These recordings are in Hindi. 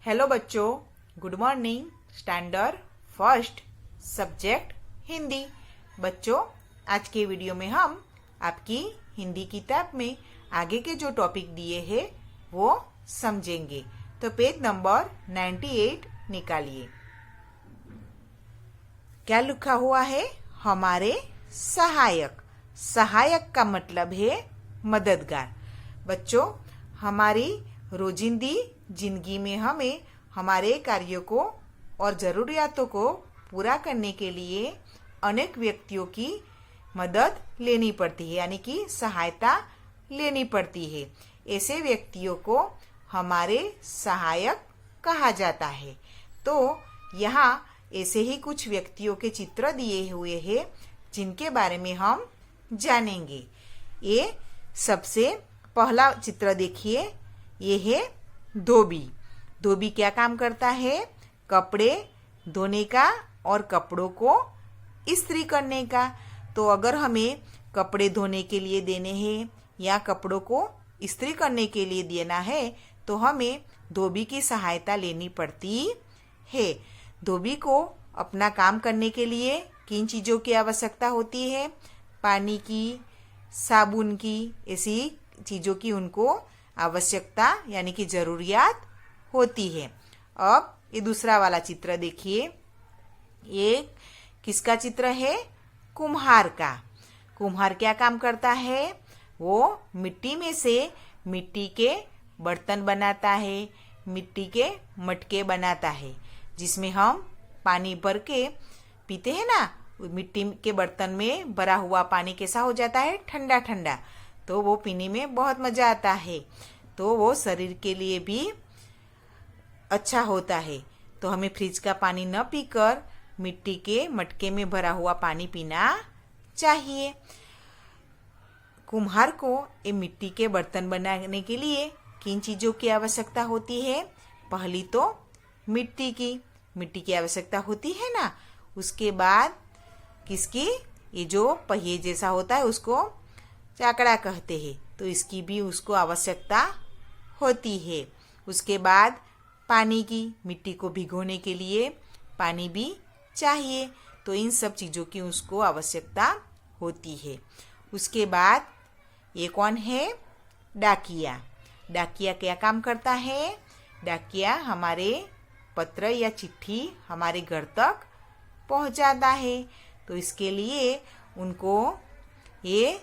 हेलो बच्चों, good morning. Standard first, subject Hindi. बच्चों, आज के वीडियो में हम आपकी हिंदी किताब में आगे के जो टॉपिक दिए हैं वो समझेंगे। तो पेज नंबर 98 निकालिए। क्या लिखा हुआ है? हमारे सहायक। सहायक का मतलब है मददगार। बच्चों, हमारी रोजिंदी जिंदगी में हमें हमारे कार्यों को और ज़रूरियातों को पूरा करने के लिए अनेक व्यक्तियों की मदद लेनी पड़ती है, यानी कि सहायता लेनी पड़ती है। ऐसे व्यक्तियों को हमारे सहायक कहा जाता है। तो यहाँ ऐसे ही कुछ व्यक्तियों के चित्र दिए हुए हैं जिनके बारे में हम जानेंगे। ये सबसे पहला चित्र देखिए, ये है धोबी। धोबी क्या काम करता है? कपड़े धोने का और कपड़ों को इस्त्री करने का। तो अगर हमें कपड़े धोने के लिए देने हैं या कपड़ों को इस्त्री करने के लिए देना है तो हमें धोबी की सहायता लेनी पड़ती है। धोबी को अपना काम करने के लिए किन चीज़ों की आवश्यकता होती है? पानी की, साबुन की, ऐसी चीज़ों की उनको आवश्यकता यानी कि ज़रूरियात होती है। अब ये दूसरा वाला चित्र देखिए। ये किसका चित्र है? कुम्हार का। कुम्हार क्या काम करता है? वो मिट्टी में से मिट्टी के बर्तन बनाता है, मिट्टी के मटके बनाता है, जिसमें हम पानी भर के पीते हैं ना। मिट्टी के बर्तन में भरा हुआ पानी कैसा हो जाता है? ठंडा ठंडा। तो वो पीने में बहुत मज़ा आता है। तो वो शरीर के लिए भी अच्छा होता है। तो हमें फ्रिज का पानी न पीकर मिट्टी के मटके में भरा हुआ पानी पीना चाहिए। कुम्हार को ये मिट्टी के बर्तन बनाने के लिए किन चीज़ों की आवश्यकता होती है? पहली तो मिट्टी की आवश्यकता होती है ना। उसके बाद किसकी? ये जो पहिए जैसा होता है उसको चाकड़ा कहते हैं, तो इसकी भी उसको आवश्यकता होती है। उसके बाद पानी की, मिट्टी को भिगोने के लिए पानी भी चाहिए। तो इन सब चीज़ों की उसको आवश्यकता होती है। उसके बाद ये कौन है? डाकिया। डाकिया क्या काम करता है? डाकिया हमारे पत्र या चिट्ठी हमारे घर तक पहुंचाता है। तो इसके लिए उनको ये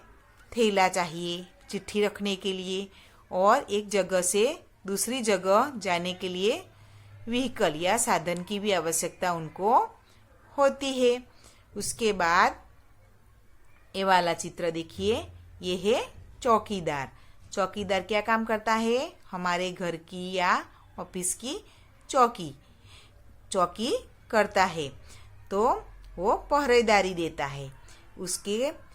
थैला चाहिए चिट्ठी रखने के लिए, और एक जगह से दूसरी जगह जाने के लिए व्हीकल या साधन की भी आवश्यकता उनको होती है। उसके बाद ये वाला चित्र देखिए, ये है चौकीदार। चौकीदार क्या काम करता है? हमारे घर की या ऑफिस की चौकी करता है। तो वो पहरेदारी देता है। उसके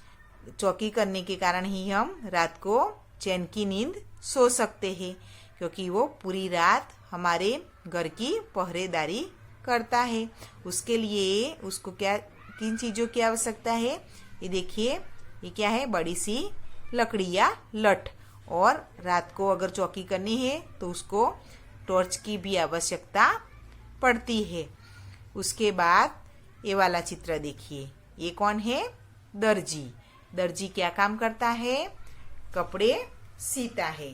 चौकी करने के कारण ही हम रात को चैन की नींद सो सकते हैं, क्योंकि वो पूरी रात हमारे घर की पहरेदारी करता है। उसके लिए उसको क्या किन चीज़ों की आवश्यकता है? ये देखिए, ये क्या है? बड़ी सी लकड़ी या लठ। और रात को अगर चौकी करनी है तो उसको टॉर्च की भी आवश्यकता पड़ती है। उसके बाद ये वाला चित्र देखिए, ये कौन है? दर्जी। दर्जी क्या काम करता है? कपड़े सीता है।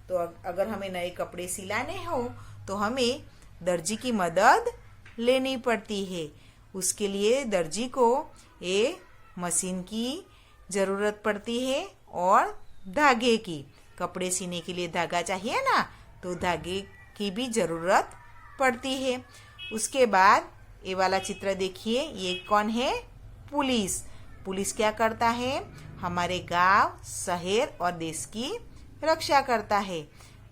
तो अगर हमें नए कपड़े सिलाने हो तो हमें दर्जी की मदद लेनी पड़ती है। उसके लिए दर्जी को ये मशीन की ज़रूरत पड़ती है और धागे की। कपड़े सीने के लिए धागा चाहिए ना, तो धागे की भी ज़रूरत पड़ती है। उसके बाद ये वाला चित्र देखिए, ये कौन है? पुलिस। पुलिस क्या करता है? हमारे गांव, शहर और देश की रक्षा करता है।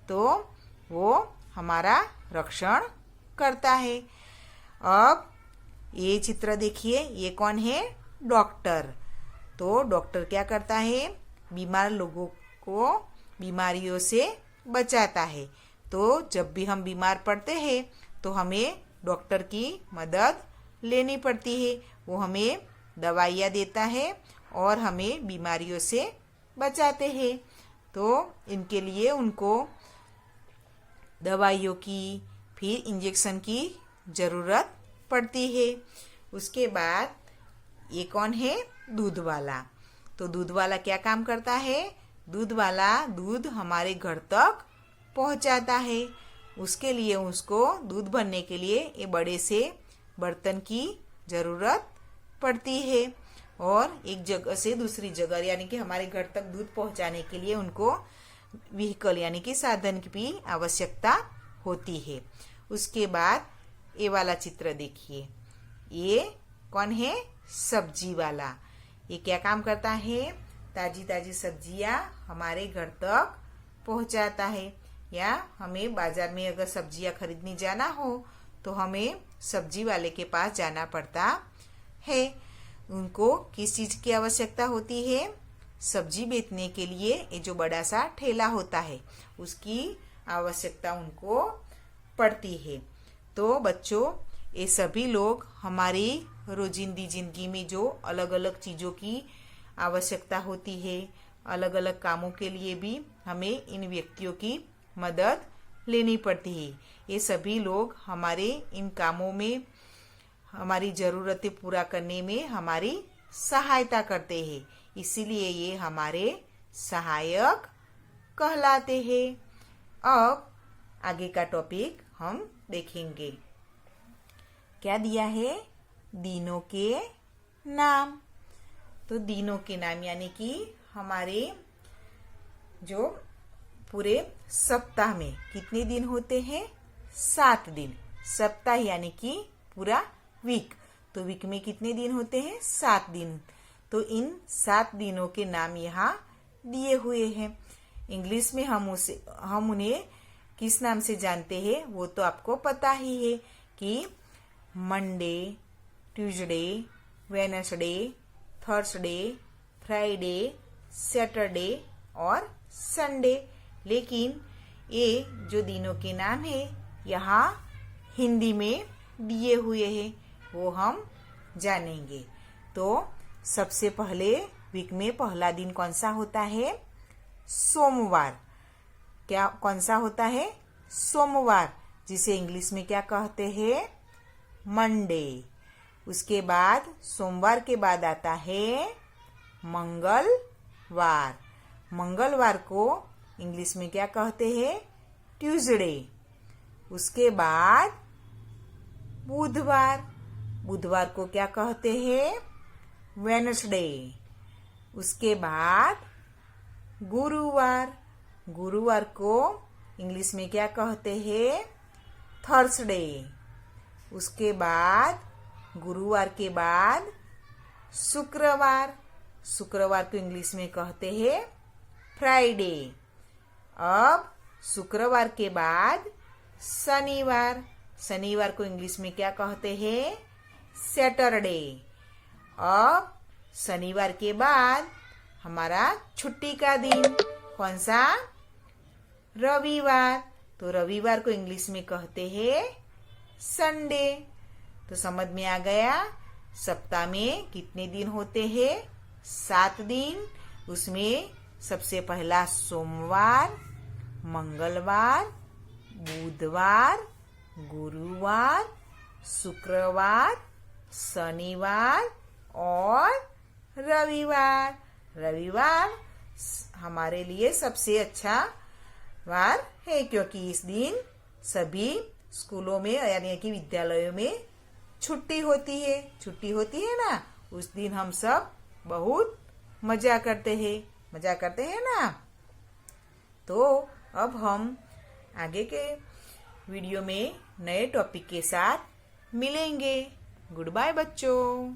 तो वो हमारा रक्षण करता है। अब ये चित्र देखिए, ये कौन है? डॉक्टर। तो डॉक्टर क्या करता है? बीमार लोगों को बीमारियों से बचाता है। तो जब भी हम बीमार पड़ते हैं तो हमें डॉक्टर की मदद लेनी पड़ती है। वो हमें दवाइयाँ देता है और हमें बीमारियों से बचाते हैं। तो इनके लिए उनको दवाइयों की, फिर इंजेक्शन की जरूरत पड़ती है। उसके बाद ये कौन है? दूध वाला। तो दूध वाला क्या काम करता है? दूध वाला दूध हमारे घर तक पहुंचाता है। उसके लिए उसको दूध भरने के लिए ये बड़े से बर्तन की जरूरत पड़ती है और एक जगह से दूसरी जगह यानी कि हमारे घर तक दूध पहुंचाने के लिए उनको व्हीकल यानी कि साधन की भी आवश्यकता होती है। उसके बाद ये वाला चित्र देखिए, ये कौन है? सब्जी वाला। ये क्या काम करता है? ताजी ताजी सब्जियां हमारे घर तक पहुंचाता है। या हमें बाजार में अगर सब्जियां खरीदने जाना हो तो हमें सब्जी वाले के पास जाना पड़ता है। उनको किस चीज की आवश्यकता होती है? सब्जी बेचने के लिए ये जो बड़ा सा ठेला होता है उसकी आवश्यकता उनको पड़ती है। तो बच्चों, ये सभी लोग हमारी रोजिंदी जिंदगी में जो अलग अलग चीजों की आवश्यकता होती है, अलग अलग कामों के लिए भी हमें इन व्यक्तियों की मदद लेनी पड़ती है। ये सभी लोग हमारे इन कामों में हमारी जरूरतें पूरा करने में हमारी सहायता करते हैं, इसीलिए ये हमारे सहायक कहलाते हैं। अब आगे का टॉपिक हम देखेंगे। क्या दिया है? दिनों के नाम। तो दिनों के नाम यानी कि हमारे जो पूरे सप्ताह में कितने दिन होते हैं? 7 दिन। सप्ताह यानी कि पूरा वीक। तो वीक में कितने दिन होते हैं? 7 दिन। तो इन 7 दिनों के नाम यहाँ दिए हुए हैं। इंग्लिश में हम उन्हें किस नाम से जानते हैं वो तो आपको पता ही है कि Monday, Tuesday, Wednesday, Thursday, Friday, Saturday और संडे। लेकिन ये जो दिनों के नाम है यहाँ हिंदी में दिए हुए हैं, वो हम जानेंगे। तो सबसे पहले वीक में पहला दिन कौन सा होता है? सोमवार। क्या कौन सा होता है? सोमवार, जिसे इंग्लिश में क्या कहते हैं? मंडे। उसके बाद सोमवार के बाद आता है मंगलवार। मंगलवार को इंग्लिश में क्या कहते हैं? ट्यूसडे। उसके बाद बुधवार। बुधवार को क्या कहते हैं? वेडनेसडे। उसके बाद गुरुवार। गुरुवार को इंग्लिश में क्या कहते हैं? थर्सडे। उसके बाद गुरुवार के बाद शुक्रवार। शुक्रवार को इंग्लिश में कहते हैं फ्राइडे। अब शुक्रवार के बाद शनिवार। शनिवार को इंग्लिश में क्या कहते हैं? सैटरडे। अब शनिवार के बाद हमारा छुट्टी का दिन कौन सा? रविवार। तो रविवार को इंग्लिश में कहते हैं संडे। तो समझ में आ गया सप्ताह में कितने दिन होते हैं? 7 दिन। उसमें सबसे पहला सोमवार, मंगलवार, बुधवार, गुरुवार, शुक्रवार, शनिवार और रविवार। रविवार हमारे लिए सबसे अच्छा वार है क्योंकि इस दिन सभी स्कूलों में यानी कि विद्यालयों में छुट्टी होती है। छुट्टी होती है ना, उस दिन हम सब बहुत मजा करते हैं ना। तो अब हम आगे के वीडियो में नए टॉपिक के साथ मिलेंगे। गुड बाय बच्चों।